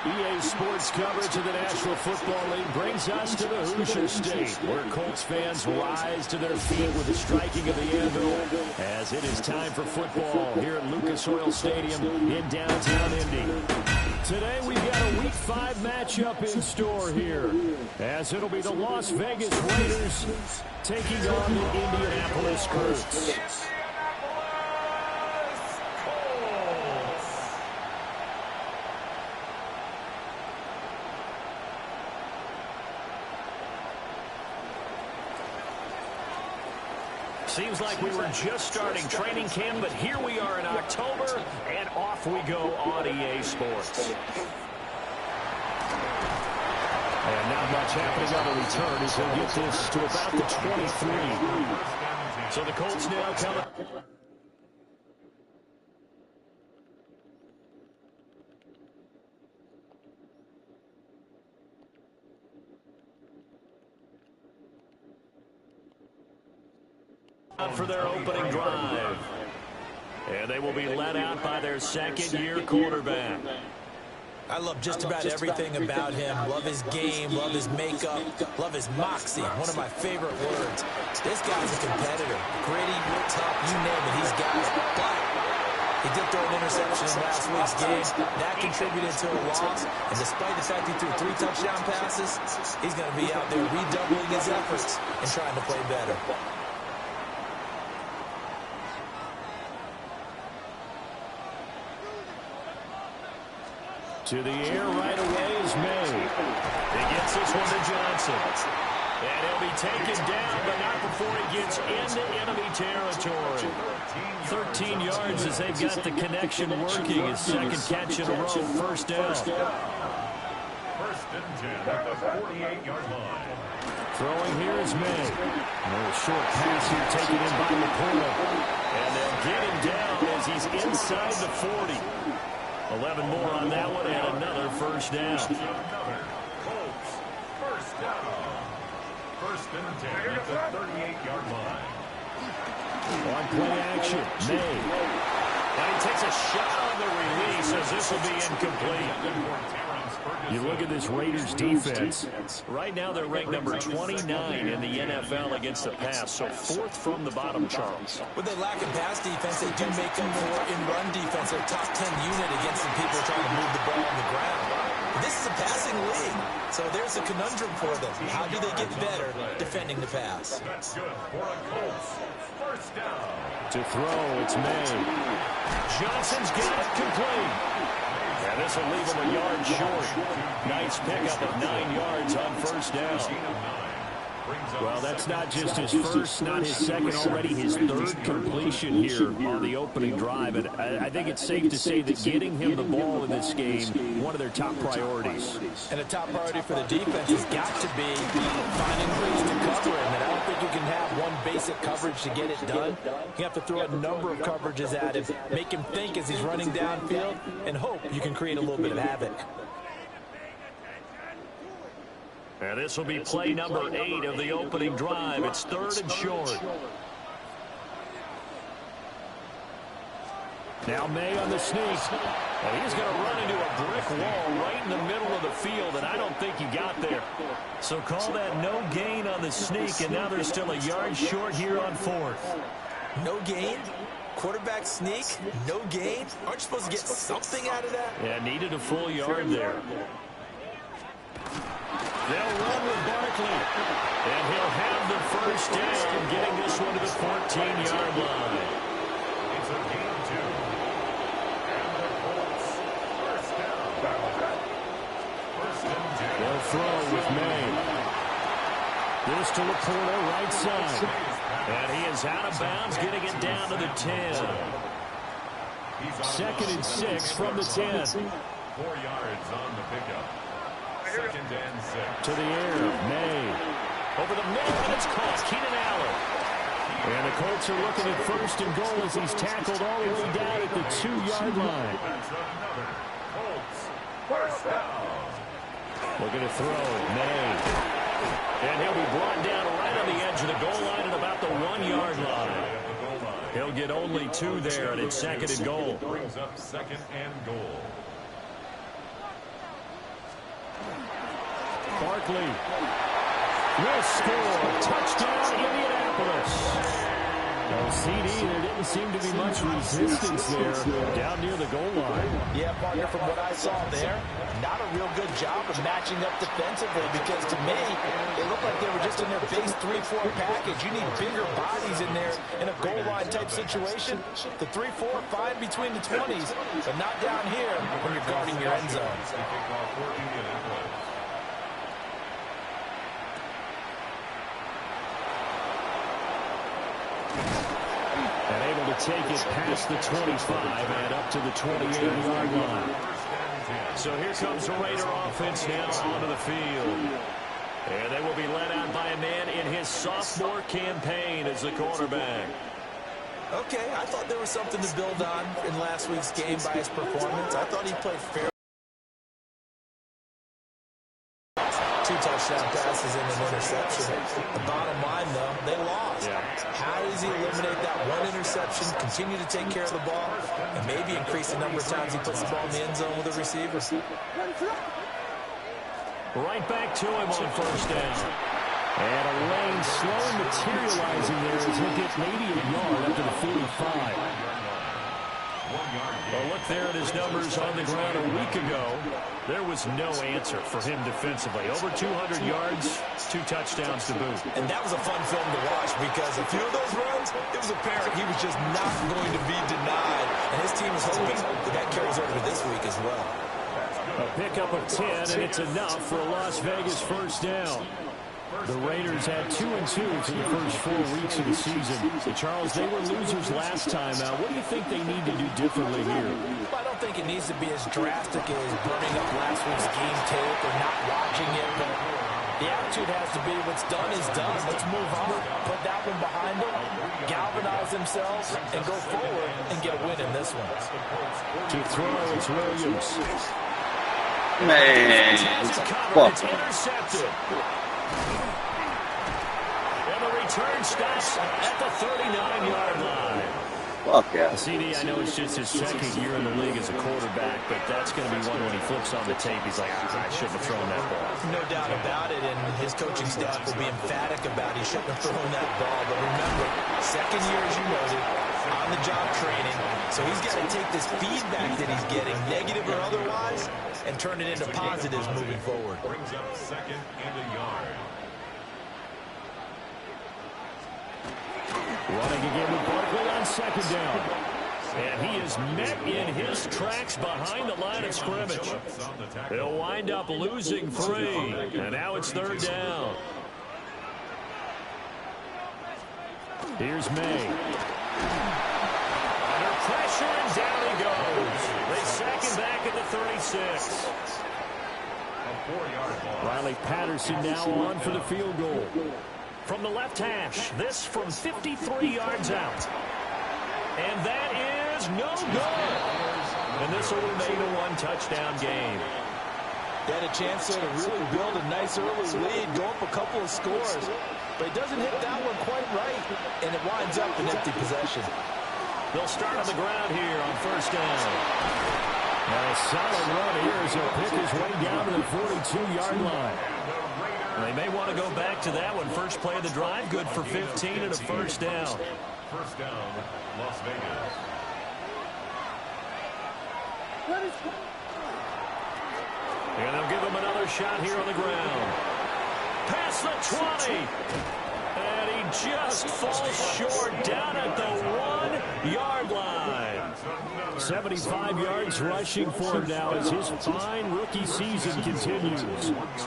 EA Sports coverage of the National Football League brings us to the Hoosier State, where Colts fans rise to their feet with the striking of the anvil as it is time for football here at Lucas Oil Stadium in downtown Indy. Today we've got a Week 5 matchup in store here, as it'll be the Las Vegas Raiders taking on the Indianapolis Colts. Seems like we were just starting training camp, but here we are in October, and off we go on EA Sports. And not much happening on the return as he'll get this to about the 23. So the Colts now coming. For their opening drive. And they will be led out by their second-year quarterback. I love just about everything about him. Love his game, love his makeup, love his moxie. One of my favorite words. This guy's a competitor. Gritty, tough, you name it, he's got it. But he did throw an interception in last week's game. That contributed to a loss. And despite the fact he threw 3 touchdown passes, he's going to be out there redoubling his efforts and trying to play better. To the air right away is May. He gets this one to Johnson. And he'll be taken down, but not before he gets into enemy territory. 13 yards as they've got the connection working. His second catch in a row, first down. First and 10 at the 48-yard line. Throwing here is May. A little short pass here taken in by McCoy. And they'll get him down as he's inside the 40. 11 more on that one, and another first down. Colts, first down. First and 10 at the 38-yard line. On play action, May. And he takes a shot on the release as this will be incomplete. You look at this Raiders defense. Right now they're ranked number 29 in the NFL against the pass, so 4th from the bottom, Charles. When they lack in pass defense, they do make up for in run defense. They're top 10 unit against the people trying to move the ball on the ground. But this is a passing league, so there's a conundrum for them. How do they get better defending the pass? That's good for a Colts. First down. To throw, it's May. Johnson's got it complete. And this will leave him a yard short. Nice pickup of 9 yards on first down. Well, that's not just his first, not his second, already his 3rd completion here on the opening drive. And I think it's safe to say that getting him the ball in this game, one of their top priorities. And a top priority for the defense has got to be finding ways to cover him. And I don't think you can have one basic coverage to get it done. You have to throw a number of coverages at him, make him think as he's running downfield, and hope you can create a little bit of havoc. And this will be play number 8 of the opening drive. It's 3rd and short. Now May on the sneak. And he's going to run into a brick wall right in the middle of the field, and I don't think he got there. So call that no gain on the sneak, and now they're still a yard short here on 4th. No gain? Quarterback sneak? No gain? Aren't you supposed to get something out of that? Yeah, needed a full yard there. They'll run with Barkley. And he'll have the first down, getting this one to the 14-yard line. It's a gain of 2. And the Colts, first down. First and 10. They'll throw with May. This to Laporta, right side. And he is out of bounds, getting it down to the 10. 2nd and 6 from the 10. 4 yards on the pickup. 2nd and 6. To the air, May. Over the middle, and it's caught. Keenan Allen. And the Colts are looking at 1st and goal as he's tackled all the way down at the 2-yard line. Colts, first down. Looking to throw, May. And he'll be brought down right on the edge of the goal line at about the 1-yard line. He'll get only 2 there, and it's 2nd and goal. Brings up 2nd and goal. Barkley will score. Touchdown, Indianapolis. Well, CD, there didn't seem to be much resistance there down near the goal line. Yeah, partner, from what I saw there, not a real good job of matching up defensively because to me, it looked like they were just in their base 3-4 package. You need bigger bodies in there in a goal line type situation. The 3-4, fine between the 20s, but not down here when you're guarding your end zone. And able to take it past the 25 and up to the 28-yard line. So here comes the Raider offense now onto the field. And they will be led out by a man in his sophomore campaign as the quarterback. Okay, I thought there was something to build on in last week's game by his performance. I thought he played fair. 2 touchdown passes and an interception. The bottom line, though, they lost. Yeah. How does he eliminate that one interception, continue to take care of the ball, and maybe increase the number of times he puts the ball in the end zone with a receiver? Right back to him on first down. And a lane slowly materializing there as he'll get maybe a yard up to the 45. Well, look there at his numbers on the ground a week ago. There was no answer for him defensively. Over 200 yards, 2 touchdowns to boot. And that was a fun film to watch because a few of those runs, it was apparent he was just not going to be denied. And his team is hoping that carries over to this week as well. A pickup of 10, and it's enough for a Las Vegas first down. The Raiders had 2-2 for the first 4 weeks of the season. Charles, they were losers last time. What do you think they need to do differently here? I don't think it needs to be as drastic as burning up last week's game tape or not watching it, but the attitude has to be what's done is done. Let's move on, put that one behind them, galvanize themselves, and go forward and get a win in this one. To throw, it's Williams. Man, fuck. It's intercepted. And the return stops at the 39-yard line. Fuck yeah. CD, I know it's just his second year in the league as a quarterback, but that's going to be one when he flips on the tape. He's like, I shouldn't have thrown that ball. No doubt about it, and his coaching staff will be emphatic about he shouldn't have thrown that ball. But remember, second year, as you noted, on-the-job training. So he's got to take this feedback that he's getting, negative or otherwise, and turn it into positives moving forward. Brings up second and a yard. Running again with Barkley on second down. And he is met in his tracks behind the line of scrimmage. He'll wind up losing 3. And now it's third down. Here's May. Under pressure, and down he goes. They sack him back at the 36. Riley Patterson now on for the field goal. From the left hash, this from 53 yards out. And that is no good. And this will remain a 1-touchdown game. They had a chance there to really build a nice early lead, go up a couple of scores. But he doesn't hit that one quite right, and it winds up an empty possession. They'll start on the ground here on first down. And a solid run here as he'll pick his way down to the 42-yard line. They may want to go back to that one. First play of the drive, good for 15 and a first down. First down, Las Vegas. And they'll give him another shot here on the ground. Past the 20. And he just falls short down at the 1-yard line. 75 yards rushing for him now as his fine rookie season continues.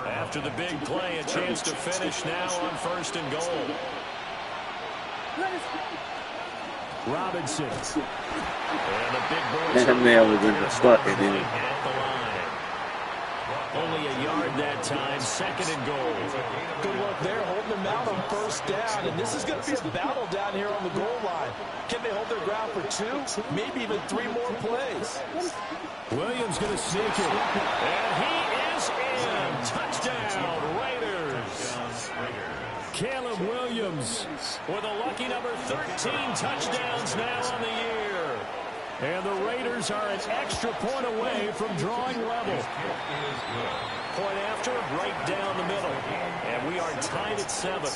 After the big play, a chance to finish now on first and goal. Robinson. And the big boys That man was in the bucket, didn't he? at the line. Only a yard that time, second and goal. Good work there, holding them out on first down. And this is going to be a battle down here on the goal line. Can they hold their ground for 2, maybe even 3 more plays? Williams going to sneak it. And he is in. Touchdown, Raiders. Caleb Williams with a lucky number 13 touchdowns now on the year. And the Raiders are an extra point away from drawing level. point after, right down the middle. And we are tied at 7.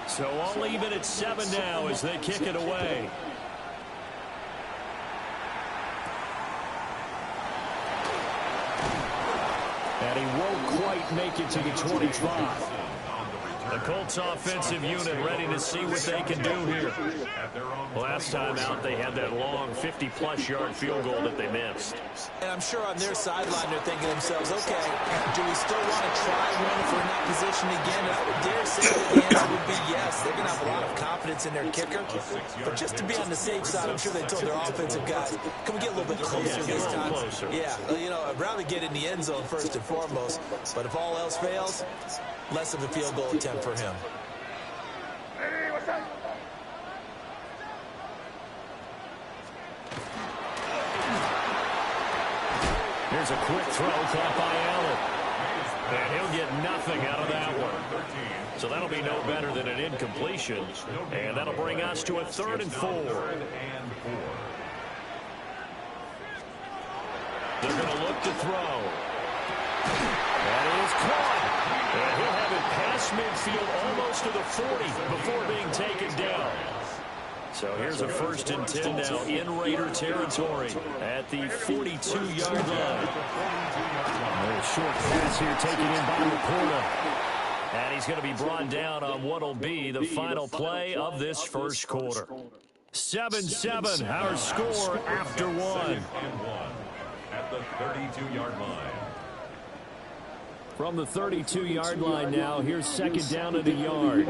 So all even at 7 now as they kick it away. And he won't quite make it to the 25. The Colts offensive unit ready to see what they can do here. Last time out, they had that long 50-plus yard field goal that they missed. And I'm sure on their sideline they're thinking to themselves, okay, do we still want to try one if we're in that position again? And I would dare say the answer would be yes. They're going to have a lot of confidence in their kicker. But just to be on the safe side, I'm sure they told their offensive guys, can we get a little bit closer this time? Yeah, you know, I'd rather get in the end zone first and foremost. But if all else fails, less of a field goal attempt for him. Here's a quick throw caught by Allen. And he'll get nothing out of that one. So that'll be no better than an incompletion. And that'll bring us to a 3rd and 4. They're going to look to throw. That is caught. And he'll have it past midfield almost to the 40 before being taken down. So here's a 1st and 10 now in Raider territory at the 42-yard line. A short pass here taken in by Laporta. And he's going to be brought down on what will be the final play of this first quarter. 7-7, our score after 1. At the 32-yard line. From the 32-yard line now, here's 2nd down and a yard.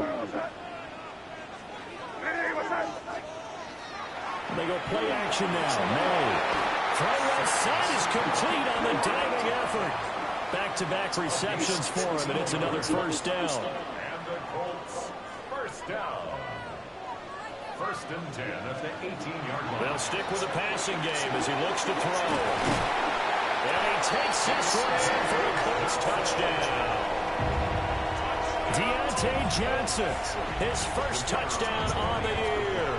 They go play action now. May. Throw left side is complete on the diving effort. Back-to-back receptions for him, and it's another 1st down. And the Colts, 1st down. 1st and 10 at the 18-yard line. They'll stick with the passing game as he looks to throw. And he takes this one in for a Colts touchdown. Deontay Johnson, his 1st touchdown on the year.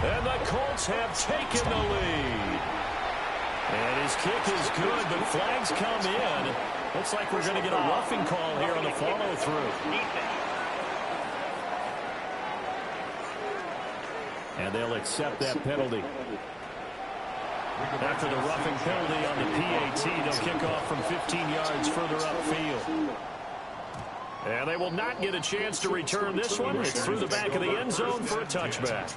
And the Colts have taken the lead. And his kick is good, but flags come in. Looks like we're going to get a roughing call here on the follow-through. And they'll accept that penalty. After the roughing penalty on the PAT, they'll kick off from 15 yards further upfield. And they will not get a chance to return this one. It's through the back of the end zone for a touchback.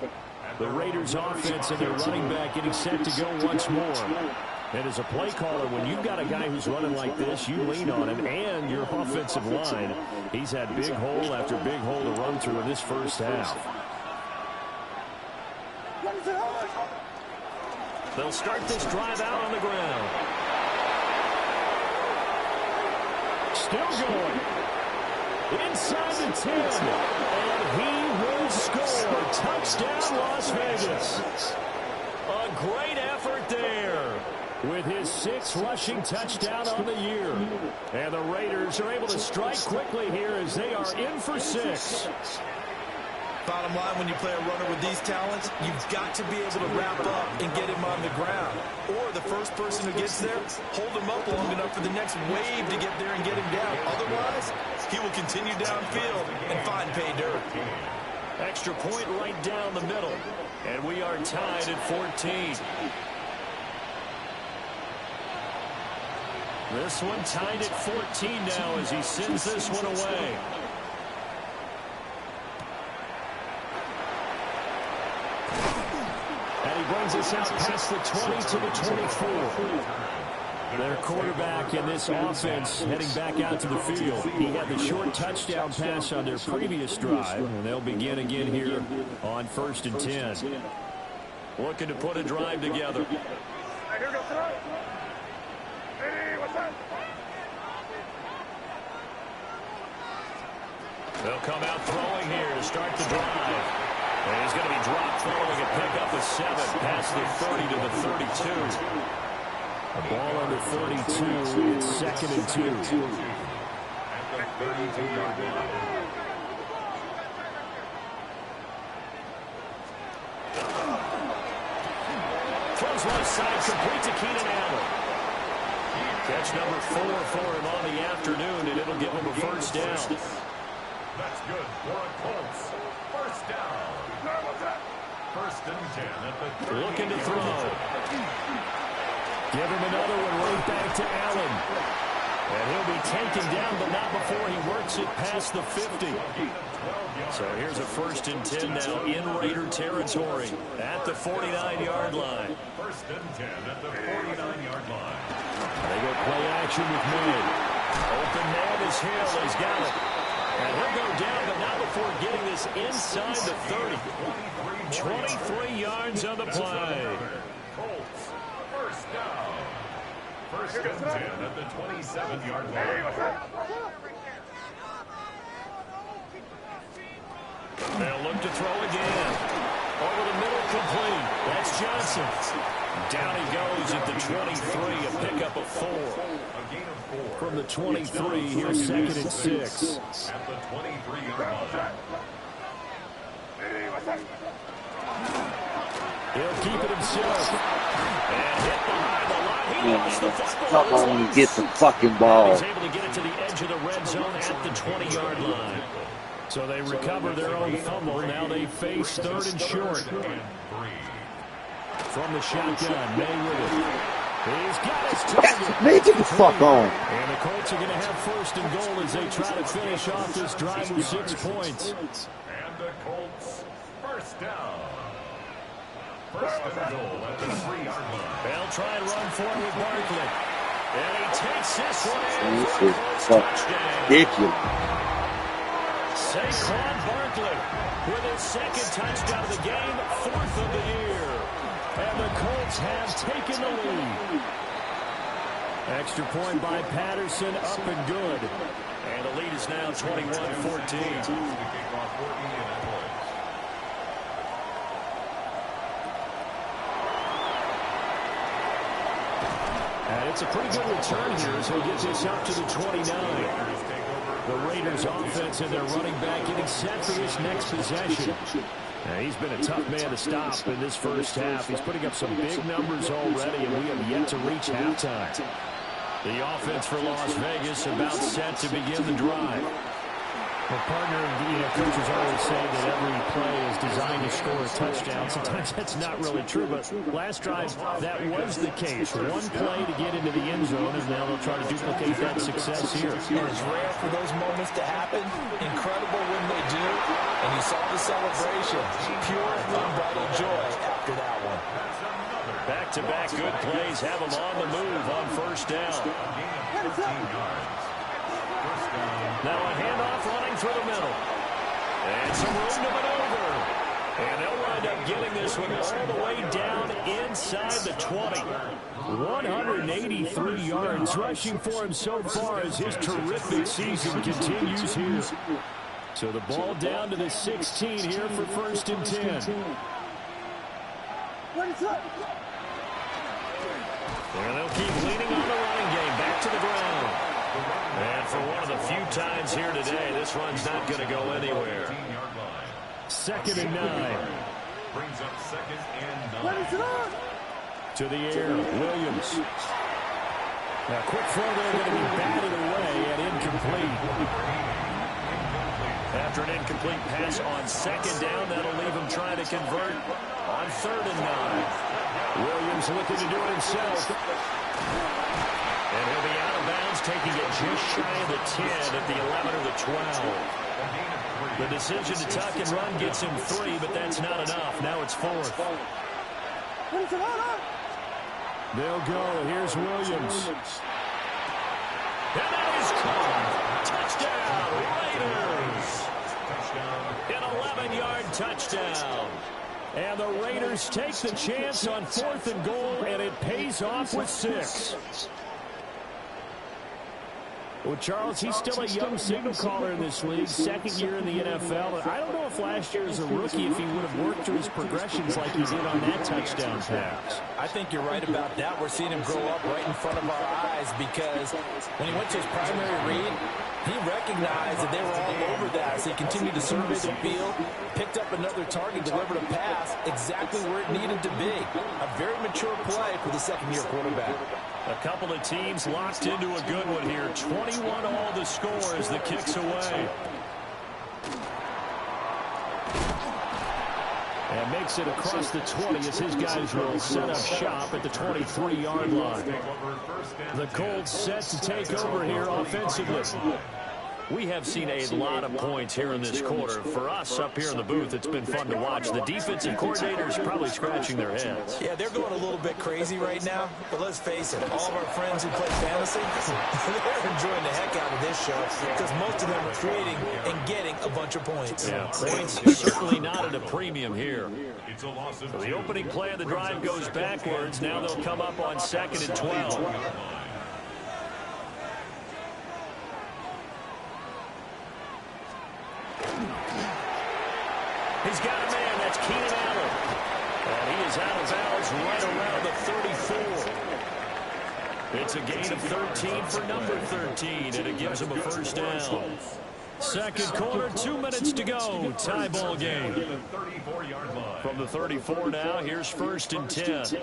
The Raiders offense and their running back getting set to go once more. And as a play caller, when you've got a guy who's running like this, you lean on him and your offensive line. He's had big hole after big hole to run through in this first half. They'll start this drive out on the ground. Still going. Inside the 10. And he will score. Touchdown, Las Vegas. A great effort there with his 6th rushing touchdown on the year. And the Raiders are able to strike quickly here as they are in for 6. Bottom line, when you play a runner with these talents, you've got to be able to wrap up and get him on the ground. Or the first person who gets there, hold him up long enough for the next wave to get there and get him down. Otherwise, he will continue downfield and find pay dirt. Extra point right down the middle. And we are tied at 14. This one tied at 14 now as he sends this one away. Brings us out past the 20 to the 24. Their quarterback in this offense heading back out to the field. He had the short touchdown pass on their previous drive, and they'll begin again here on 1st and 10. Looking to put a drive together. They'll come out throwing here to start the drive. And he's going to be dropped following a pickup of 7 past the 30 to the 32. A ball on the 32. It's 2nd and 2. At the 32-yard line. his left side, complete to Keenan Allen. Catch number 4 for him on the afternoon, and it'll give him a first down. That's good for a Colts. First down. First and 10 at the 30. Looking to throw. Give him another one right back to Allen. And he'll be taken down, but not before he works it past the 50. So here's a first and 10 now in Raider territory at the 49-yard line. First and 10 at the 49-yard line. They go play action with May. Open man is Hill. He's got it. And he'll go down, but not before getting this inside the 30. 23 yards on the play. Colts, first down. First and 10 at the 27-yard line. They'll look to throw again. Over the middle, complete. That's Johnson. Down he goes at the 23, a pickup of 4. A gain of 4. From the 23, here's second and 6. At the 23-yard line. He'll keep it himself. And hit behind the line. He lost the football. Come on and get the fucking ball. He's able to get it to the edge of the red zone at the 20-yard line. So they recover their own fumble. Now they face third and short. From the shotgun, May with it. He's got his target. May, get the fuck on. And the Colts are going to have first and goal as they try to finish off this drive with 6 points. And the Colts, first down. First and goal at the 3-yard line. They'll try and run for it with Barkley. And he takes this one in This for a is close fuck touchdown. ridiculous. Saquon Barkley with his second touchdown of the game, 4th of the year. And the Colts have taken the lead. Extra point by Patterson, up and good. And the lead is now 21-14. And it's a pretty good return here as they get this up to the 29. The Raiders offense and their running back getting set for this next possession. Now, he's been a tough man to stop in this first half. He's putting up some big numbers already, and we have yet to reach halftime. The offense for Las Vegas about set to begin the drive. Well, partner, coaches always say that every play is designed to score a touchdown. Sometimes that's not really true, but last drive, that was the case. One play to get into the end zone, and now they'll try to duplicate that success here. And it's rare for those moments to happen. Incredible when they do. And you saw the celebration. Pure, unbridled joy after that one. Back-to-back good plays have them on the move on first down. Now a handoff running through the middle. And some room to maneuver. And they'll wind up getting this one all the way down inside the 20. 183 yards rushing for him so far as his terrific season continues here. So the ball down to the 16 here for first and 10. And they'll keep leaning on the running game. Back to the ground. And for one of the few times here today, this run's not going to go anywhere. Second and 9. Brings up second and 9. To the air, Williams. Now, quick throw there, going to be batted away and incomplete. After an incomplete pass on second down, that'll leave him trying to convert on third and 9. Williams looking to do it himself. And he'll be out of bounds, taking it just shy of the 10 at the 11 or the 12. The decision to tuck and run gets him 3, but that's not enough. Now it's 4th. They'll go. Here's Williams. And that is caught. Touchdown, Raiders. An 11-yard touchdown. And the Raiders take the chance on 4th and goal, and it pays off with 6. Well, Charles, he's still a young signal caller in this league, second year in the NFL. I don't know if last year as a rookie, if he would have worked through his progressions like he did on that touchdown pass. I think you're right about that. We're seeing him grow up right in front of our eyes because when he went to his primary read, he recognized that they were all over that. So he continued to survey the field, picked up another target, delivered a pass exactly where it needed to be. A very mature play for the second-year quarterback. A couple of teams locked into a good one here. 21 all the score as the kick's away. And makes it across the 20 as his guys will set up shop at the 23-yard line. The Colts set to take over here offensively. We have seen a lot of points here in this quarter. For us up here in the booth, it's been fun to watch. The defensive coordinators probably scratching their heads. Yeah, they're going a little bit crazy right now. But let's face it, all of our friends who play fantasy, they're enjoying the heck out of this show because most of them are creating and getting a bunch of points. Yeah, points certainly not at a premium here. So the opening play of the drive goes backwards. Now they'll come up on 2nd and 12. He's got a man. That's Keenan Allen. And he is out of bounds right around the 34. It's a gain of 13 for number 13, and it gives him a first down. Second quarter, 2 minutes to go. Tie ball game. From the 34 now, here's 1st and 10.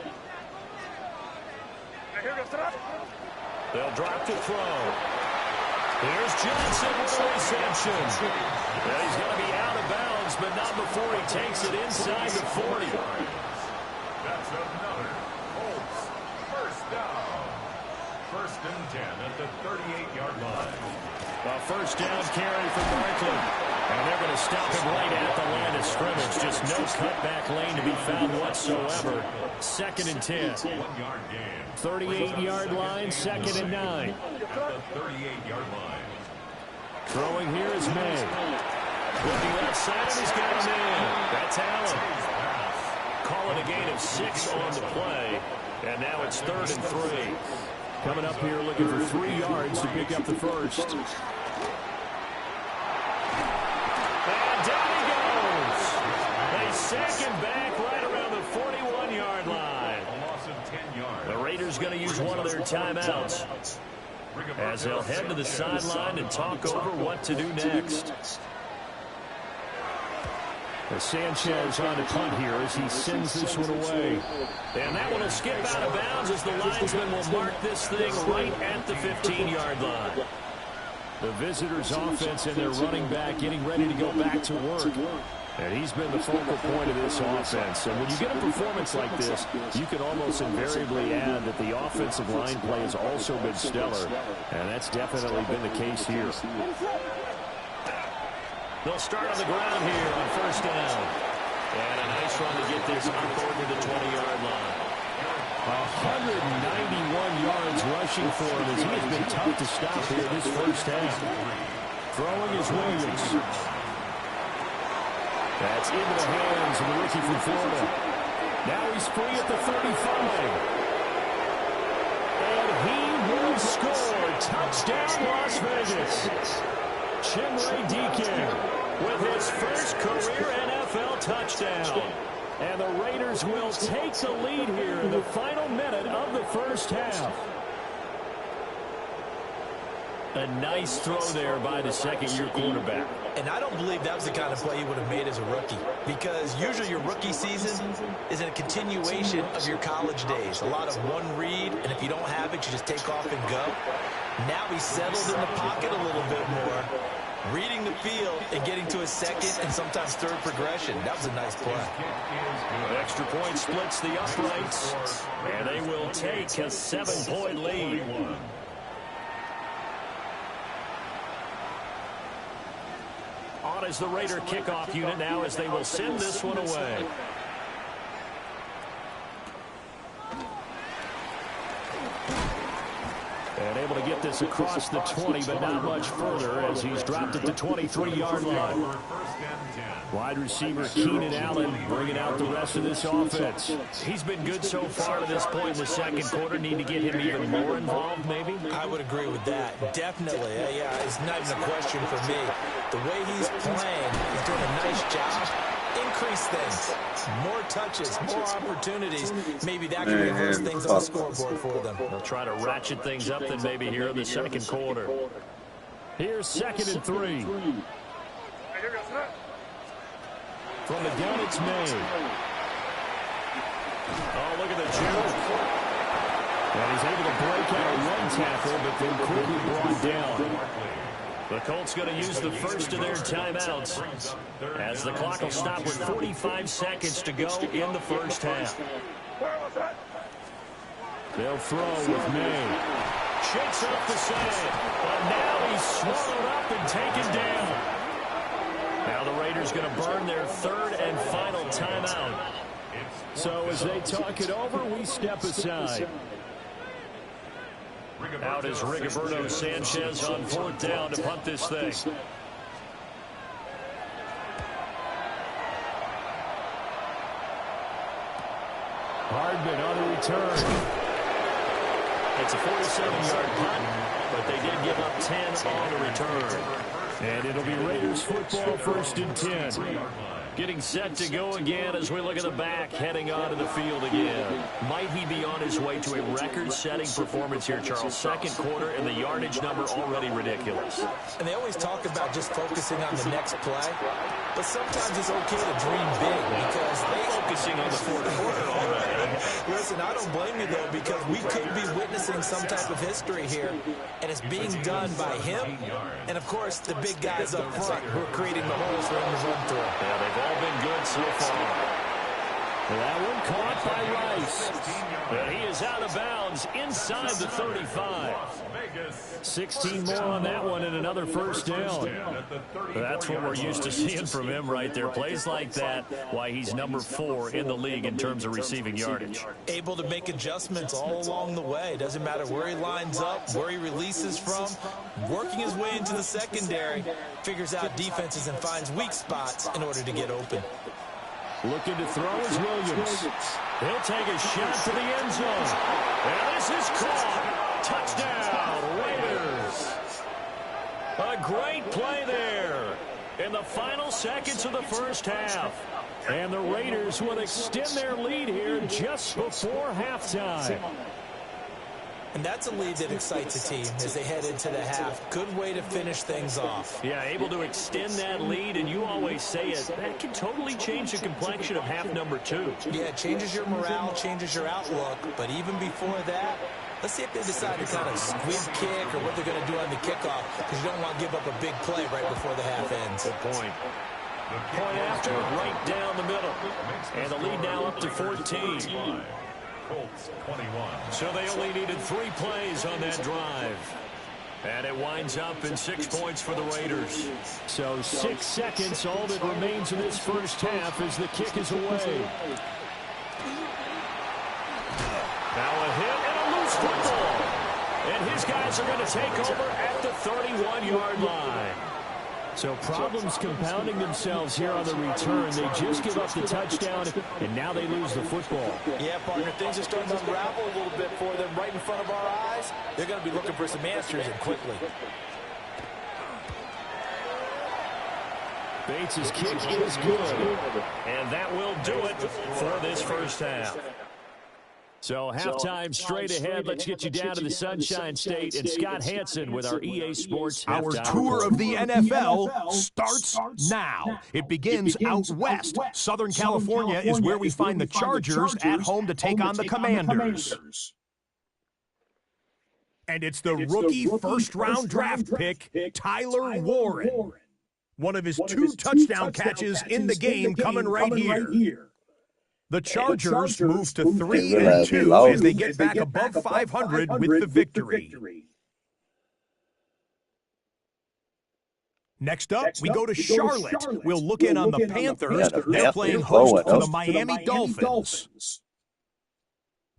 They'll drop to throw. Here's Johnson with a reception. Well, he's going to be out of bounds, but not before he takes it inside the 40. That's another Colts first down. 1st and 10 at the 38-yard line. A first down carry for Barkley. And they're going to stop him right at the line of scrimmage. Just no cutback lane to be found whatsoever. 2nd and 10. 1-yard gain. 38-yard line, 2nd and 9. At the 38-yard line. Throwing here is May. Looking left side, and he's got a man. That's Allen. Call it a gain of 6 on the play. And now it's 3rd and 3. Coming up here looking for 3 yards to pick up the first. And down he goes. They sack him back right around the 41-yard line. A loss of 10 yards. The Raiders going to use one of their timeouts as they'll head to the sideline and talk over what to do next. Sanchez on a punt here as he sends this one away. And that one will skip out of bounds as the linesman will mark this thing right at the 15-yard line. The visitors' offense and their running back getting ready to go back to work. And he's been the focal point of this offense. And when you get a performance like this, you can almost invariably add that the offensive line play has also been stellar. And that's definitely been the case here. They'll start on the ground here on 1st down. And a nice run to get this up over the 20-yard line. 191 yards rushing for him as he has been tough to stop here this first half. Throwing is Williams. That's into the hands of the rookie from Florida. Now he's free at the 35. And he will score. Touchdown, Las Vegas. Chimere Dike with his first career NFL touchdown. And the Raiders will take the lead here in the final minute of the first half. A nice throw there by the second-year quarterback. And I don't believe that was the kind of play he would have made as a rookie, because usually your rookie season is a continuation of your college days. A lot of one read, and if you don't have it, you just take off and go. Now he's settled in the pocket a little bit more, reading the field and getting to his second and sometimes third progression. That was a nice play. Extra point splits the uprights, and they will take a 7-point lead. On is the Raider kickoff unit now as they will send this one away. And able to get this across the 20, but not much further as he's dropped it to 23-yard line. Wide receiver Keenan Allen bringing out the rest of this offense. He's been good so far to this point in the second quarter. Need to get him even more involved, maybe? I would agree with that. Definitely. Yeah, it's not even a question for me. The way he's playing, he's doing a nice job. Increase things. More touches, more opportunities. Maybe that can reverse things on the scoreboard for them. They'll try to ratchet things up then maybe here in the second quarter. Here's 2nd and 3. From the gun, it's May. Oh, look at the juke. And he's able to break out a run tackle, but then quickly brought down. The Colts going to use the first of their timeouts as the clock will stop with 45 seconds to go in the first half. They'll throw with May. Shakes off the side, but now he's swallowed up and taken down. Now the Raiders going to burn their 3rd and final timeout. So as they talk it over, we step aside. Out is Rigoberto Sanchez on 4th down to punt this thing. Hardman on the return. It's a 47-yard punt, but they did give up 10 on the return. And it'll be Raiders football 1st and 10. Getting set to go again as we look at the back, heading onto the field again. Might he be on his way to a record-setting performance here, Charles? Second quarter, and the yardage number already ridiculous. And they always talk about just focusing on the next play, but sometimes it's okay to dream big because they're focusing on the fourth quarter already. Listen, I don't blame you, though, because we could be witnessing some type of history here, and it's being done by him and, of course, the big guys up front who are creating the holes for him to run through. Yeah, they've all been good so far. That one caught by Rice. But he is out of bounds inside the 35. 16 more on that one and another first down. That's what we're used to seeing from him right there. Plays like that, why he's number 4 in the league in terms of receiving yardage. Able to make adjustments all along the way. Doesn't matter where he lines up, where he releases from. Working his way into the secondary. Figures out defenses and finds weak spots in order to get open. Looking to throw is Williams. He'll take a shot to the end zone. And this is caught. Touchdown, Raiders. A great play there in the final seconds of the first half. And the Raiders will extend their lead here just before halftime. And that's a lead that excites a team as they head into the half. Good way to finish things off. Yeah, able to extend that lead, and you always say it. That can totally change the complexion of half number 2. Yeah, it changes your morale, changes your outlook. But even before that, let's see if they decide to kind of squib kick or what they're going to do on the kickoff, because you don't want to give up a big play right before the half ends. Good point. Point after, right down the middle. And the lead now up to 14. Colts 21. So they only needed 3 plays on that drive. And it winds up in 6 points for the Raiders. So 6 seconds, all that remains in this first half as the kick is away. Now a hit and a loose football. And his guys are going to take over at the 31-yard line. So problems compounding themselves here on the return. They just give up the touchdown, and now they lose the football. Yeah, partner, things are starting to unravel a little bit for them right in front of our eyes. They're going to be looking for some answers, and quickly. Bates' kick is good, and that will do it for this first half. So halftime straight ahead. Let's get you down to the Sunshine State and Scott Hanson with our EA Sports Our halftime tour report. of the NFL starts now. It begins out west. Southern California is where we find the Chargers at home to take on the Commanders. And it's the rookie first-round draft pick, Tyler Warren. One of his 2 touchdown catches in the game coming right here. The Chargers move to 3-2 as they get back above 500 with the victory. Next up, we go to Charlotte. We'll look in on the Panthers. They're playing host to the Miami Dolphins.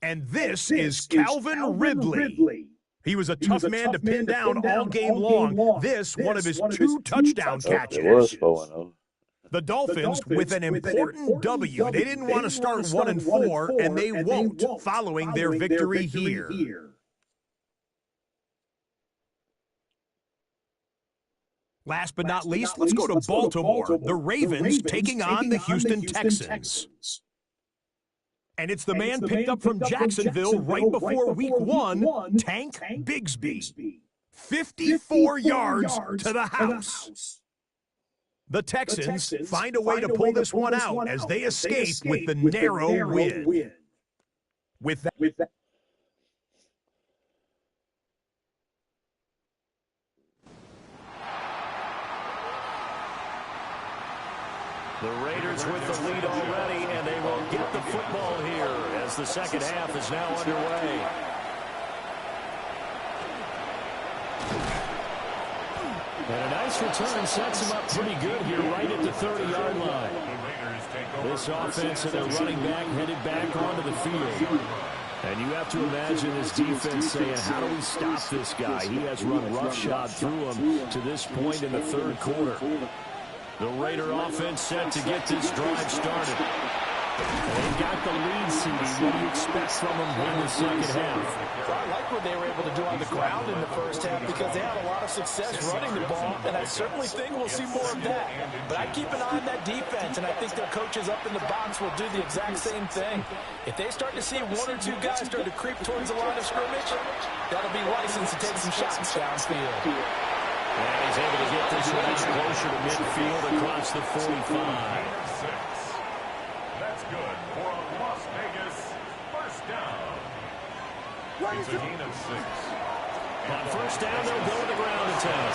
And this is Calvin Ridley. He was a tough man to pin down all game long. This, one of his 2 touchdown catches. It was 4-0. The Dolphins with an important W. They didn't want to start 1-4, and they won't following their victory here. Last but not least, let's go to Baltimore. The Ravens taking on the Houston Texans. And it's the man picked up from Jacksonville right before Week 1, Tank Bigsby. 54 yards to the house. The Texans find a way to pull this one out as they escape with the narrow win. With that, the Raiders with the lead already, and they will get the football here as the second half is now underway. And a nice return sets him up pretty good here right at the 30-yard line. This offense and their running back headed back onto the field. And you have to imagine this defense saying, how do we stop this guy? He has run roughshod through him to this point in the third quarter. The Raider offense set to get this drive started. They've got the lead, CD. What do you expect from them in the second half? Well, I like what they were able to do on the ground in the first half because they had a lot of success running the ball, and I certainly think we'll see more of that. But I keep an eye on that defense, and I think their coaches up in the box will do the exact same thing. If they start to see 1 or 2 guys start to creep towards the line of scrimmage, that'll be license to take some shots downfield. And he's able to get this one closer to midfield across the 45. That's good for a Las Vegas first down. It's a gain of 6. On first down, they'll go to the ground attack.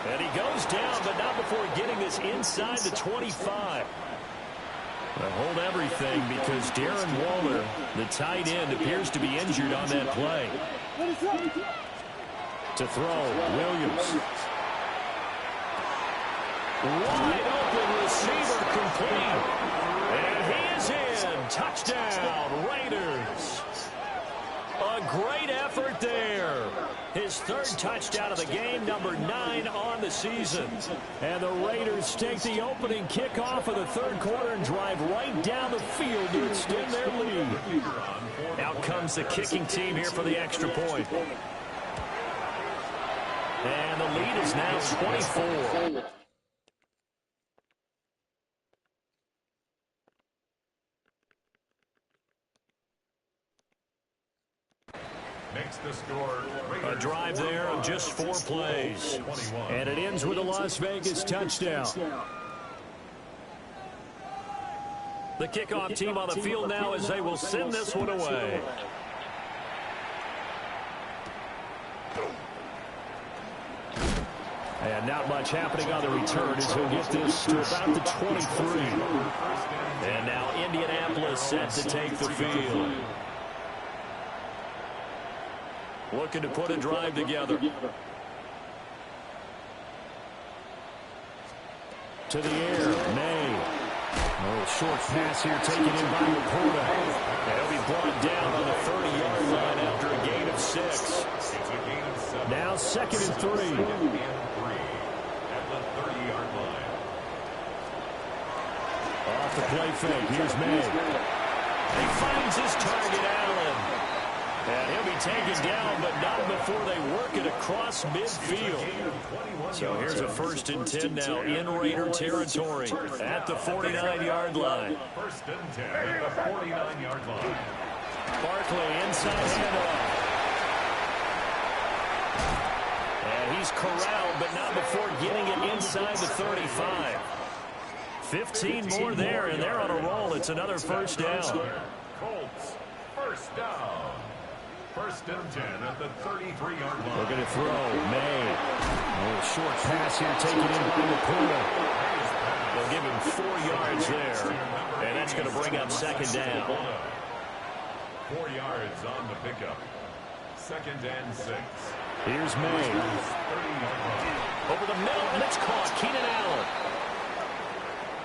And he goes down, but not before getting this inside the 25. Well, hold everything because Darren Waller, the tight end, appears to be injured on that play. To throw, Williams. Wide open receiver complete. And he is in. Touchdown, Raiders. A great effort there. His 3rd touchdown of the game, number 9 on the season. And the Raiders take the opening kickoff of the 3rd quarter and drive right down the field to extend their lead. Out comes the kicking team here for the extra point. And the lead is now 24. Makes the score. A drive there of just 4 plays. And it ends with a Las Vegas touchdown. The kickoff team on the field now as they will send this one away. And not much happening on the return as he'll get this to about the 23. And now Indianapolis set to take the field. Looking to put a drive together. To the air, May. A little short pass here taken in by Laporta. And he'll be brought down on the 30-yard line after a gain of 6. Now 2nd and 3. Off the play fake, here's May. He finds his target, Allen. And he'll be taken down, but not before they work it across midfield. So here's a 1st and 10 now in Raider territory at the 49-yard line. 1st and 10 at the 49-yard line. Barkley inside handoff. And he's corralled, but not before getting it inside the 35. 15 more there, and they're on a roll. It's another 1st down. Colts, 1st down. 1st and 10 at the 33-yard line. They're going to throw. May. A little short pass here taken in by Laporta. They'll give him 4 yards there, and that's going to bring up 2nd down. 4 yards on the pickup. 2nd and 6. Here's May. Over the middle, and it's caught. Keenan Allen.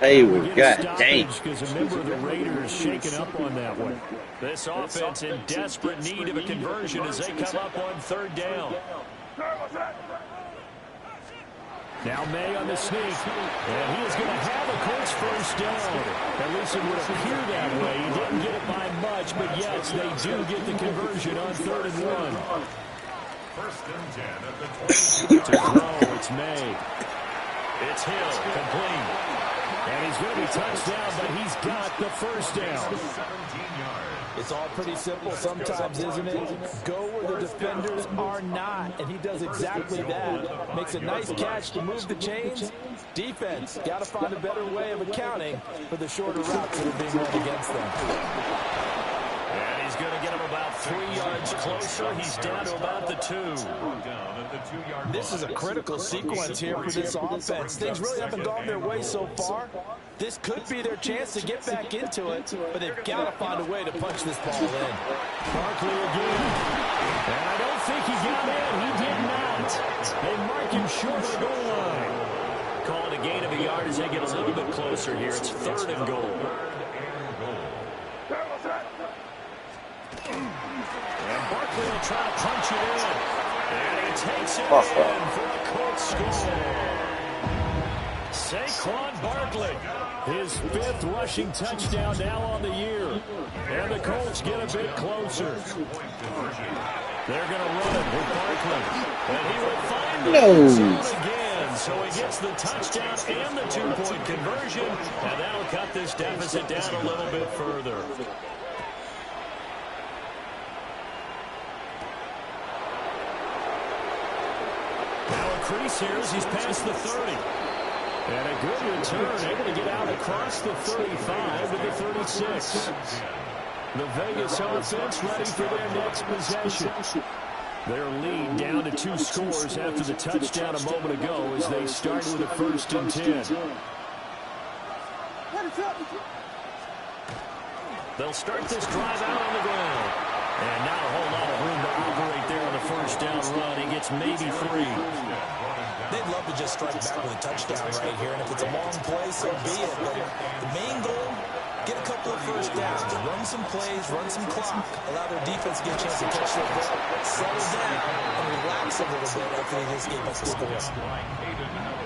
Hayward, god dang. Because a member of the Raiders shaken up on that one. This offense in desperate need of a conversion as they come up on third down. Now May on the sneak, and he is going to have a Colts first down. At least it would appear that way. He didn't get it by much, but yes, they do get the conversion on 3rd and 1. First and 10 at the 20. To throw, it's May. It's Hill, complete. And he's going to be touched down, but he's got the first down. 17 yards. It's all pretty simple sometimes, isn't it? Go where the defenders are not, and he does exactly that. Makes a nice catch to move the chains. Defense, got to find a better way of accounting for the shorter routes that are being run against them. And he's going to get him about 3 yards closer. He's down to about the 2. Down at the 2-yard line. This is a critical sequence here for this offense. Things really haven't gone their way so far. This could be their chance to get back into it, but they've got to find a way to punch this ball in. Barkley again. And I don't think he got in. He did not. They mark him short of the goal line. Call it a gain of a yard as they get a little bit closer here. It's 3rd and goal. And Barkley will try to punch it in. And he takes it in for a Colts score. Saquon Barkley, his 5th rushing touchdown now on the year. And the Colts get a bit closer. They're going to run it with Barkley. And he will find the end zone again. So he gets the touchdown and the 2-point conversion. And that'll cut this deficit down a little bit further. Now a crease here as he's past the 30. And a good return, able to get out across the 35 to the 36. The Vegas offense ready for their next possession. Their lead down to 2 scores after the touchdown a moment ago as they start with a 1st and 10. They'll start this drive out on the ground. And not a whole lot of room to operate there on the 1st down run. He gets maybe 3. They'd love to just strike back with a touchdown right here, and if it's a long play, so be it. But the main goal, get a couple of first downs, run some plays, run some clock, allow their defense to get a chance to catch their ball, settle down, and relax a little bit after they just gave us the score.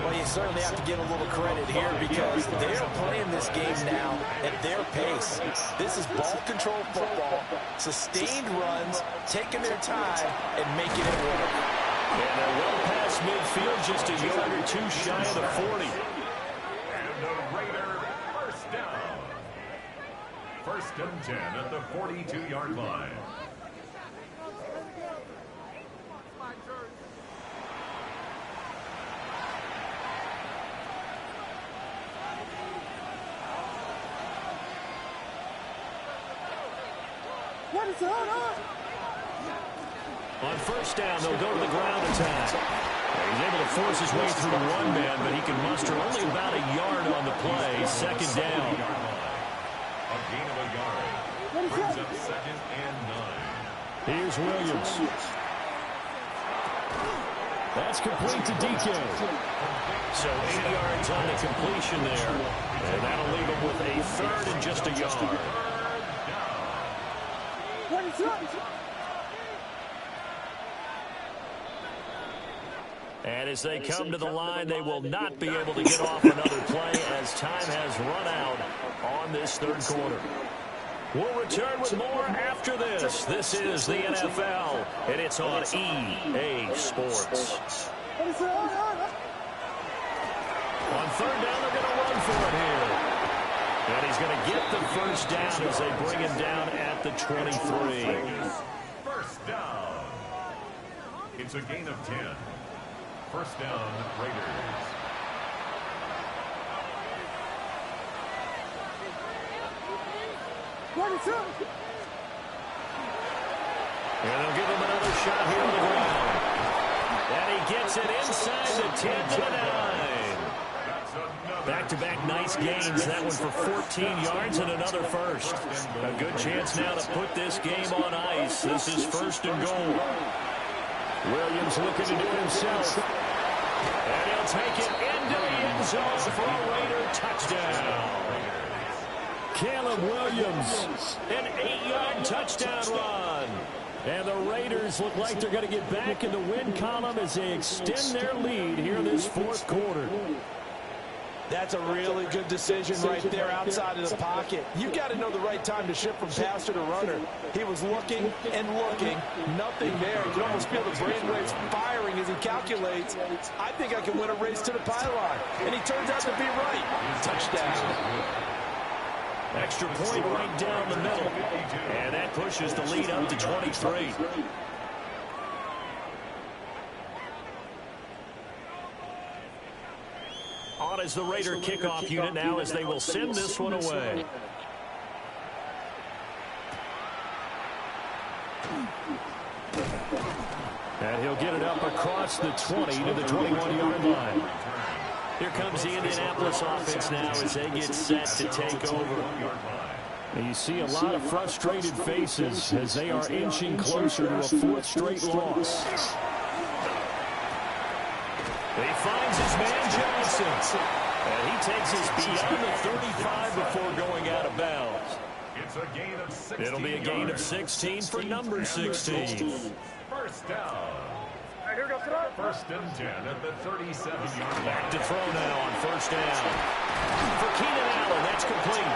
Well, you certainly have to give a little credit here because they're playing this game now at their pace. This is ball control football, sustained runs, taking their time, and making it work. And they're well past midfield, just a yard or 2 shy of the 40. And the Raider first down. 1st and 10 at the 42-yard line. What is on? On 1st down, they'll go to the ground attack. He's able to force his way through 1 man, but he can muster only about a yard on the play. 2nd down. A gain of a yard. Brings up 2nd and 9. Here's Williams. That's complete to DK. So 8 yards on the completion there. And that'll leave him with a 3rd and just a yard. And as they come to the line, they will not be able to get off another play as time has run out on this 3rd quarter. We'll return with more after this. This is the NFL, and it's on EA Sports. On 3rd down, they're going to run for it here. And he's going to get the 1st down as they bring him down at the 23. 1st down. It's a gain of 10. 1st down, Raiders. And they'll give him another shot here on the ground. And he gets it inside the 10 to the 9. Back-to-back nice gains. That one for 14 yards and another 1st. A good chance now to put this game on ice. This is 1st and goal. Williams looking to do it himself. And he'll take it into the end zone for a Raider touchdown. Caleb Williams, an 8-yard touchdown run. And the Raiders look like they're going to get back in the win column as they extend their lead here in this fourth quarter. That's a really good decision right there outside of the pocket. You've got to know the right time to shift from passer to runner. He was looking and looking. Nothing there. You can almost feel the brainwaves firing as he calculates. I think I can win a race to the pylon. And he turns out to be right. Touchdown. Extra point right down the middle. And that pushes the lead up to 23. On is the Raider kickoff unit now as they will send this one away. And he'll get it up across the 20 to the 21-yard line. Here comes the Indianapolis offense now as they get set to take over. And you see a lot of frustrated faces as they are inching closer to a fourth straight loss. He finds his man Johnson. And he takes us beyond the 35 before going out of bounds. It's a gain of 16. It'll be a gain of 16 for number 16. First down. First and 10 at the 37-yard line. Back to throw now on first down. For Keenan Allen, that's complete.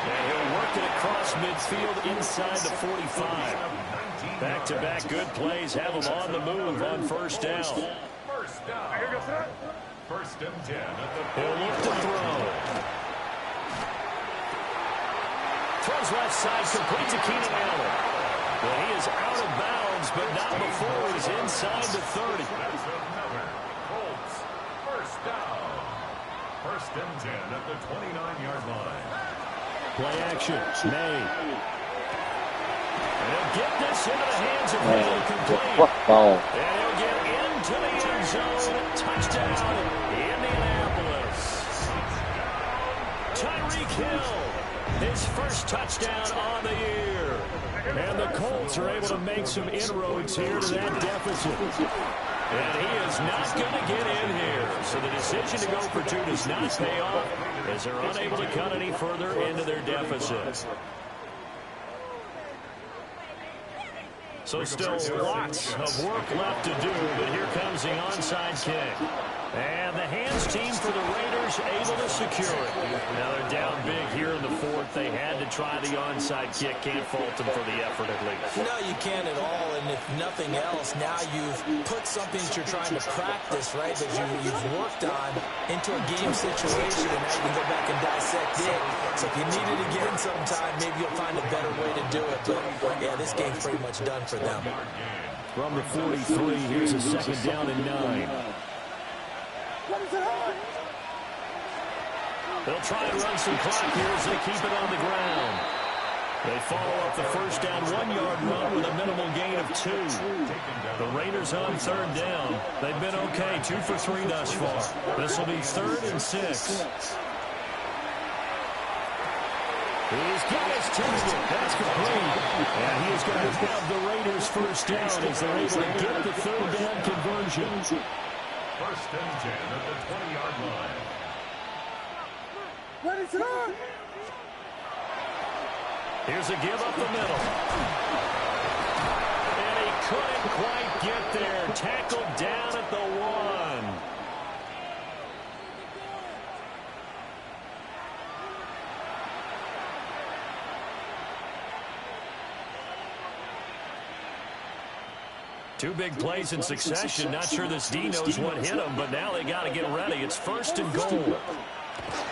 And he'll work it across midfield inside the 45. Back-to-back good plays have him on the move on first down. First down. First and 10 at the He'll look to throw. Throws left side, complete to Keenan Allen. Well, he is out of bounds, but not before he's inside the 30. That's another Colts first down. First and 10 at the 29-yard line. Play action. May. And he'll get this into the hands of Hill, complete. And he'll get into the end zone. Touchdown, Indianapolis. Tyreek Hill, his first touchdown on the year. And the Colts are able to make some inroads here to that deficit. And he is not going to get in here. So the decision to go for two does not pay off as they're unable to cut any further into their deficit. So still lots of work left to do, but here comes the onside kick. And the hands team for the Raiders able to secure it. Now they're down big here in the fourth. They had to try the onside kick. Can't fault them for the effort at least. No, you can't at all. And if nothing else, now you've put something that you're trying to practice, right, that you've worked on into a game situation. And now you can go back and dissect it. So if you need it again sometime, maybe you'll find a better way to do it. But, yeah, this game's pretty much done for them. From the 43, here's a second down and 9. They'll try and run some clock here as they keep it on the ground. They follow up the first down 1-yard run with a minimal gain of 2. The Raiders on third down. They've been okay, 2 for 3 thus far. This will be 3rd and 6. He's got his target. That's complete. And he is going to have the Raiders first down as they're able to get the third down conversion. First and 10 at the 20-yard line. Here's a give up the middle. And he couldn't quite get there. Tackled down at the 1. Two big plays in succession. Not sure this D knows what hit him, but now they got to get ready. It's 1st and goal.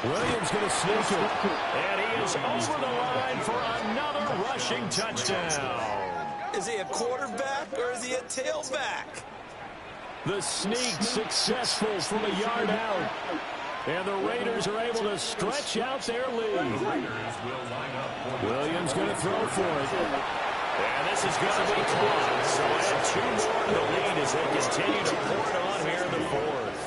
Williams going to sneak it. And he is over the line for another rushing touchdown. Is he a quarterback or is he a tailback? The sneak successful from a yard out. And the Raiders are able to stretch out their lead. Williams going to throw for it. And this is going to be caught. So add 2 more to the lead as they continue to pour it on here in the fourth.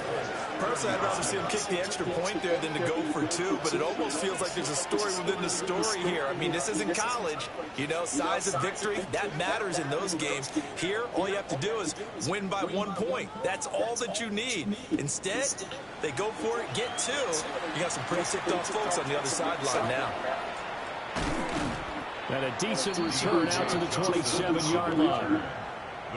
Personally, I'd rather see him kick the extra point there than to go for two, but it almost feels like there's a story within the story here. I mean, this isn't college. You know, size of victory, that matters in those games. Here, all you have to do is win by 1 point. That's all that you need. Instead, they go for it, get two. You got some pretty ticked off folks on the other sideline now. And a decent return out to the 27-yard line.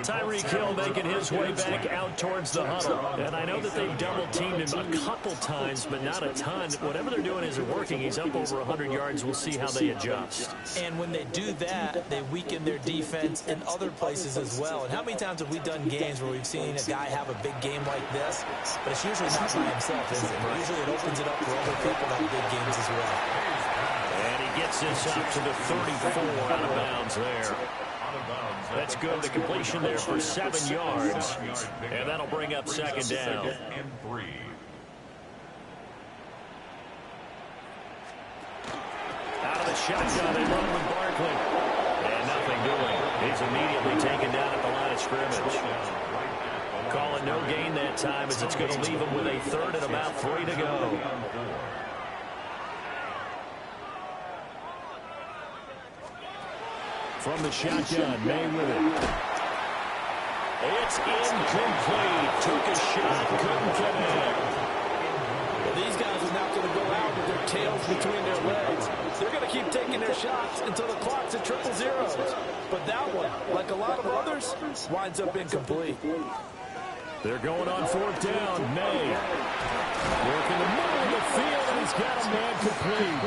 Tyreek Hill making his way back out towards the huddle. And I know that they've double-teamed him a couple times, but not a ton. Whatever they're doing isn't working. He's up over 100 yards. We'll see how they adjust. And when they do that, they weaken their defense in other places as well. And how many times have we done games where we've seen a guy have a big game like this, but it's usually not by himself, is it? Usually it opens it up for other people to have big games as well. And he gets this up to the 34 out of bounds there. That's good. The completion there for 7 yards. And that'll bring up second down. Out of the shotgun, they run with Barkley. And nothing doing. He's immediately taken down at the line of scrimmage. Calling no gain that time as it's going to leave him with a third and about 3 to go. From the shotgun, May with it. It's incomplete. Took a shot, couldn't connect. Well, these guys are not going to go out with their tails between their legs. They're going to keep taking their shots until the clock's at 0-0. But that one, like a lot of others, winds up incomplete. They're going on fourth down. May working the middle of the field, and he's got a man complete.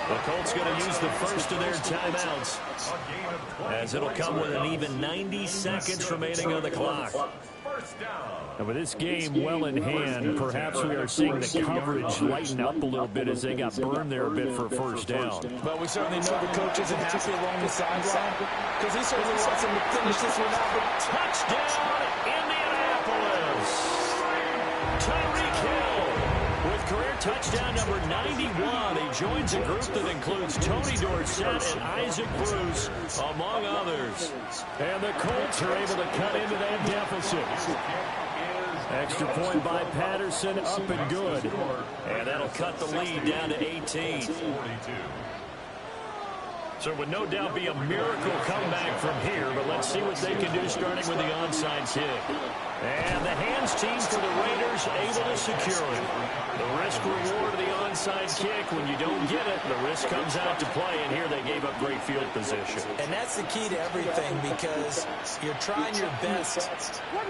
The Colts going to use the first of their timeouts, as it'll come with an even 90 seconds remaining on the clock. And with this game well in hand, perhaps we are seeing the coverage lighten up a little bit as they got burned there a bit for a first down. But we certainly know the coach isn't happy along the sideline, because he certainly wants him to finish this one out. But touchdown, Indianapolis! Tyreek Hill with career touchdown number 91. He joins a group that includes Tony Dorsett and Isaac Bruce, among others. And the Colts are able to cut into that deficit. Extra point by Patterson, up and good. And that'll cut the lead down to 18. So it would no doubt be a miracle comeback from here, but let's see what they can do starting with the onside kick. And the hands team for the Raiders able to secure it. The risk reward of the onside kick, when you don't get it, the risk comes out to play, and here they gave up great field position. And that's the key to everything, because you're trying your best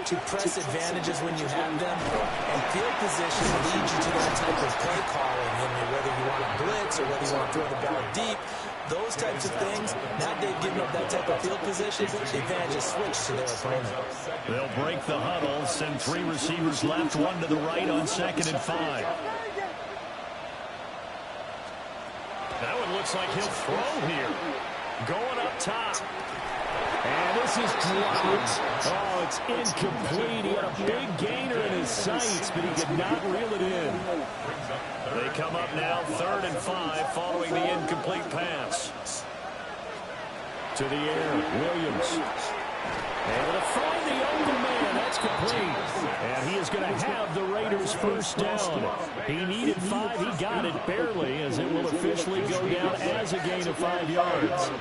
to press advantages when you have them, and field position leads you to that type of play calling, whether you want to blitz or whether you want to throw the ball deep. Those types of things, now they've given up that type of field position, the advantage is switched to their opponent. They'll break the huddle, send 3 receivers left, 1 to the right on 2nd and 5. That one looks like he'll throw here. Going up top. And this is dropped. Oh, it's incomplete. He had a big gainer in his sights, but he could not reel it in. They come up now, 3rd and 5, following the incomplete pass. To the air, Williams. Able to find the open man. That's complete. And he is going to have the Raiders first down. He needed 5. He got it barely, as it will officially go down as a gain of 5 yards.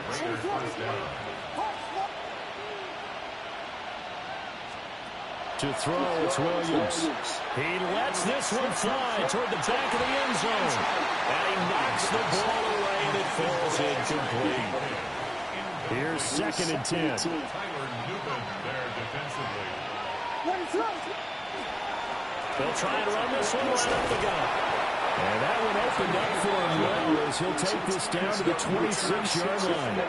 To throw, it's Williams. He lets this one fly toward the back of the end zone. And he knocks the ball away, and it falls incomplete. Here's 2nd and 10. They'll try and run this one right up the gut. And that one opened up for him well, as he'll take this down to the 26-yard line.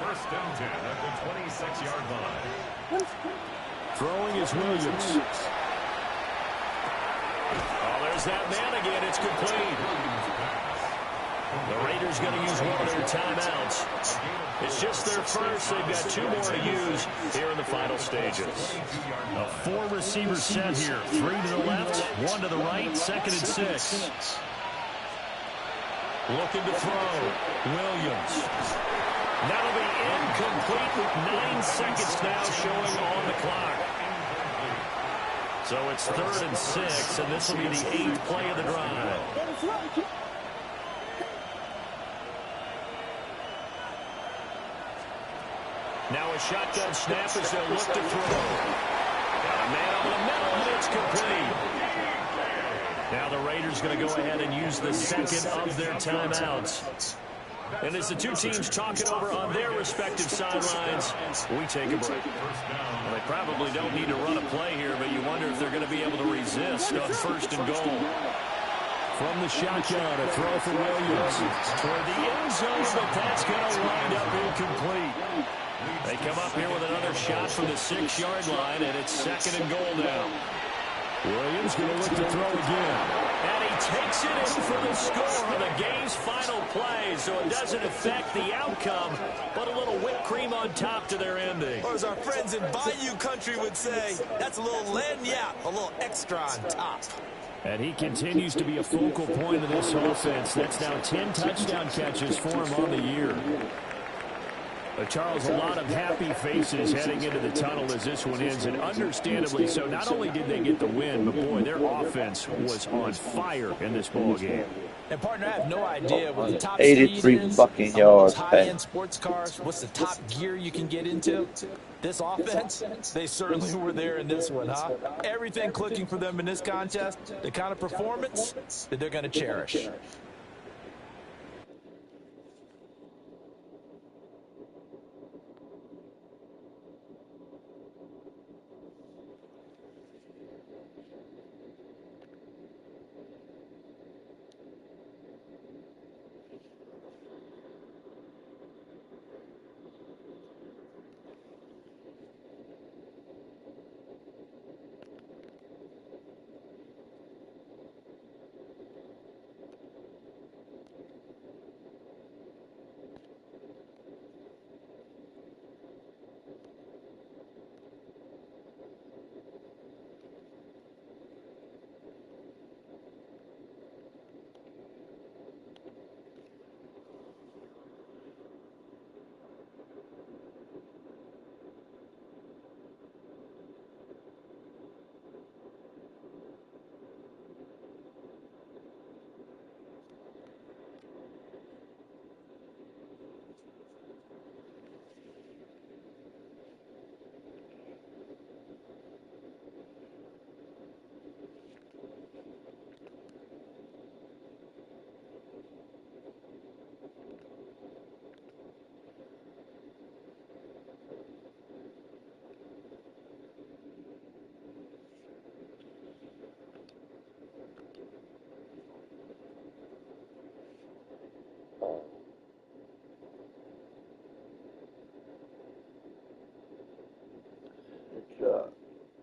1st and 10 at the 26-yard line. Throwing is Williams. Oh, there's that man again. It's complete. The Raiders going to use one of their timeouts. It's just their first. They've got 2 more to use here in the final stages. A 4-receiver set here. 3 to the left, 1 to the right, 2nd and 6. Looking to throw. Williams. That'll be incomplete with 9 seconds now showing on the clock. So it's 3rd and 6, and this will be the 8th play of the drive. Now a shotgun snap as they'll look to throw. Got a man over the middle, and it's complete. Now the Raiders going to go ahead and use the second of their timeouts. And as the two teams talk it over on their respective sidelines, we take a break. Well, they probably don't need to run a play here, but you wonder if they're going to be able to resist on 1st and goal. From the shotgun, a throw for Williams toward the end zone, but that's going to wind up incomplete. They come up here with another shot from the 6-yard line, and it's 2nd and goal now. Williams going to look to throw again. And he takes it in for the score on the game's final play, so it doesn't affect the outcome, but a little whipped cream on top to their ending. Or as our friends in Bayou Country would say, that's a little lagniappe, a little extra on top. And he continues to be a focal point of this offense. That's now 10 touchdown catches for him on the year. Charles, a lot of happy faces heading into the tunnel as this one ends, and understandably so. Not only did they get the win, but, boy, their offense was on fire in this ball game. And, partner, I have no idea what the top 83 speed is fucking on yards. those high-end sports cars. What's the top gear you can get into? This offense, they certainly were there in this one, huh? Everything clicking for them in this contest, the kind of performance that they're going to cherish.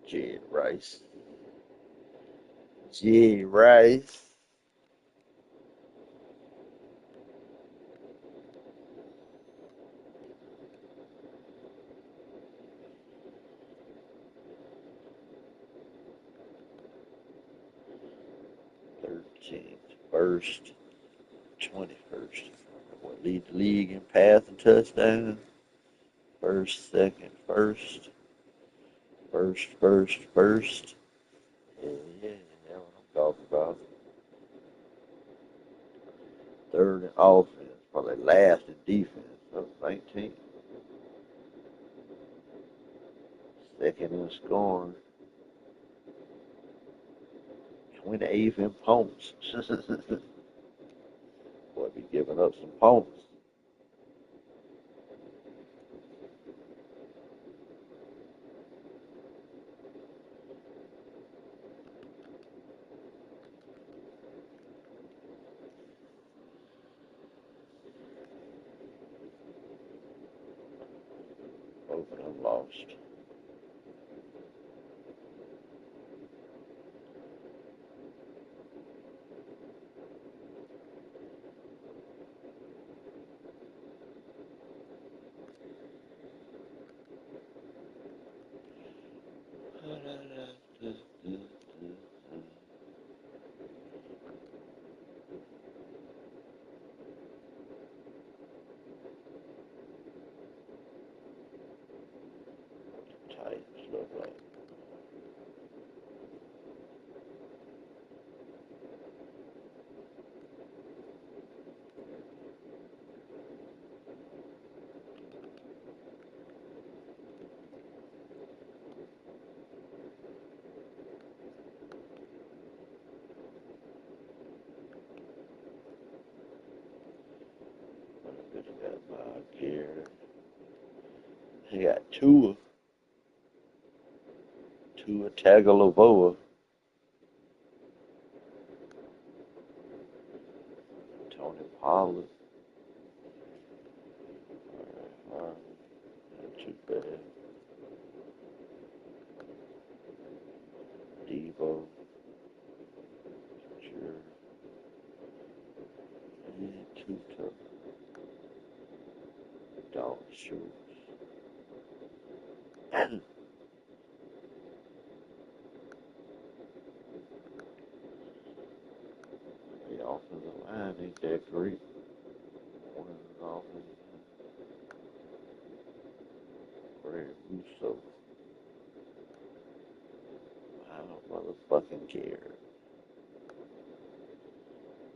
Jerry Rice. Jerry Rice. First, 21st. What lead the league in pass and touchdown? First, second, first. First. Yeah, that's what I'm talking about. Third in offense, probably last in defense. So 19. Second in scoring. 28th in points. Boy, be giving up some points. Both of them lost. Titans look like. They got Tua Tagovailoa, Tony Pollard. Not too bad. Devo, sure. And too tough. Dog shoes. The offensive line ain't that great. One of the offensive Greg Russo. I don't motherfucking care.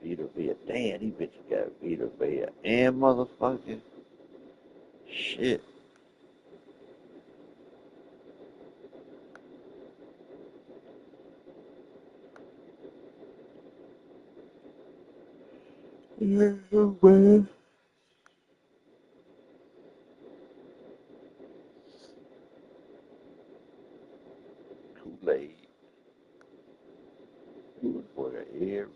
Vita Vea. Damn, these bitches got Vita Vea and motherfucking shit. Yeah, man. Kool-Aid. Good for the air.